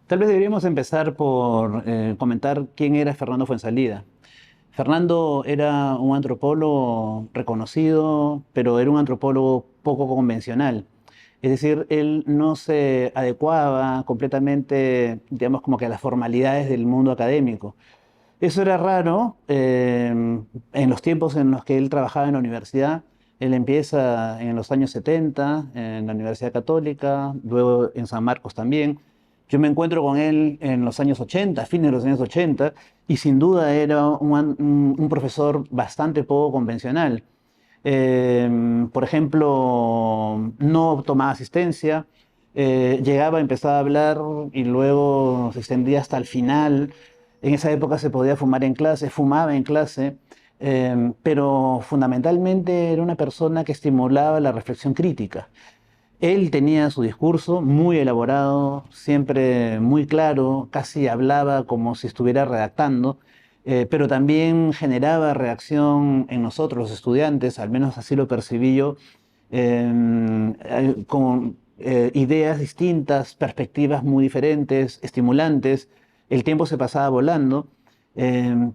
Tal vez deberíamos empezar por comentar quién era Fernando Fuenzalida. Fernando era un antropólogo reconocido, pero era un antropólogo poco convencional. Es decir, él no se adecuaba completamente, digamos, como que a las formalidades del mundo académico. Eso era raro en los tiempos en los que él trabajaba en la universidad. Él empieza en los años 70 en la Universidad Católica, luego en San Marcos también. Yo me encuentro con él en los años 80, fines de los años 80, y sin duda era un profesor bastante poco convencional. Por ejemplo, no tomaba asistencia, llegaba, empezaba a hablar y luego se extendía hasta el final. En esa época se podía fumar en clase, fumaba en clase, pero fundamentalmente era una persona que estimulaba la reflexión crítica. Él tenía su discurso muy elaborado, siempre muy claro, casi hablaba como si estuviera redactando, pero también generaba reacción en nosotros, los estudiantes, al menos así lo percibí yo, con ideas distintas, perspectivas muy diferentes, estimulantes. El tiempo se pasaba volando,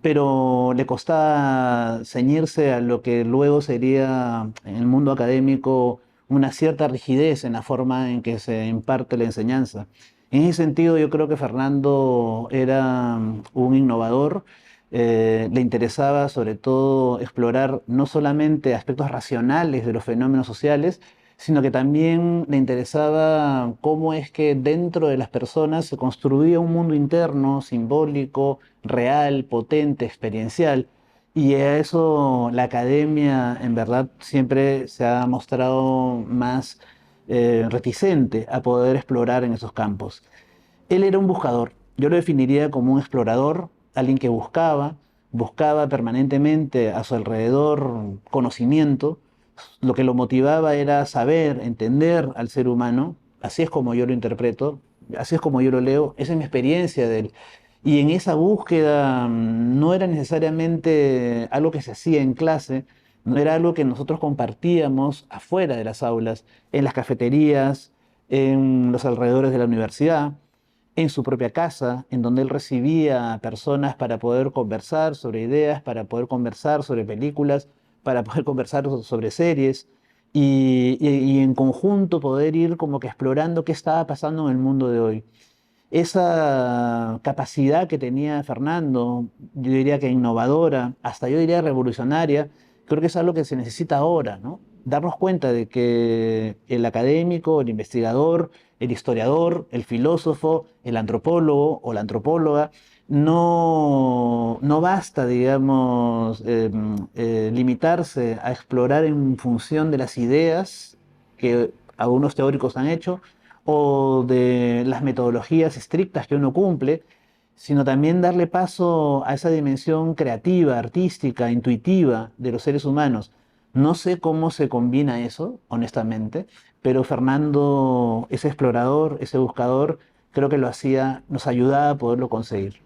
pero le costaba ceñirse a lo que luego sería en el mundo académico una cierta rigidez en la forma en que se imparte la enseñanza. En ese sentido, yo creo que Fernando era un innovador. Le interesaba sobre todo explorar no solamente aspectos racionales de los fenómenos sociales, sino que también le interesaba cómo es que dentro de las personas se construía un mundo interno, simbólico, real, potente, experiencial. Y a eso la academia en verdad siempre se ha mostrado más reticente a poder explorar en esos campos. Él era un buscador. Yo lo definiría como un explorador, alguien que buscaba permanentemente a su alrededor conocimiento. Lo que lo motivaba era saber, entender al ser humano. Así es como yo lo interpreto, así es como yo lo leo. Esa es mi experiencia de él. Y en esa búsqueda no era necesariamente algo que se hacía en clase, no era algo que nosotros compartíamos afuera de las aulas, en las cafeterías, en los alrededores de la universidad, en su propia casa, en donde él recibía a personas para poder conversar sobre ideas, para poder conversar sobre películas, para poder conversar sobre series y en conjunto poder ir como que explorando qué estaba pasando en el mundo de hoy. Esa capacidad que tenía Fernando, yo diría que innovadora, hasta yo diría revolucionaria, creo que es algo que se necesita ahora, ¿no? Darnos cuenta de que el académico, el investigador, el historiador, el filósofo, el antropólogo o la antropóloga, no basta, digamos, limitarse a explorar en función de las ideas que algunos teóricos han hecho, o de las metodologías estrictas que uno cumple, sino también darle paso a esa dimensión creativa, artística, intuitiva de los seres humanos. No sé cómo se combina eso, honestamente, pero Fernando, ese explorador, ese buscador, creo que lo hacía, nos ayudaba a poderlo conseguir.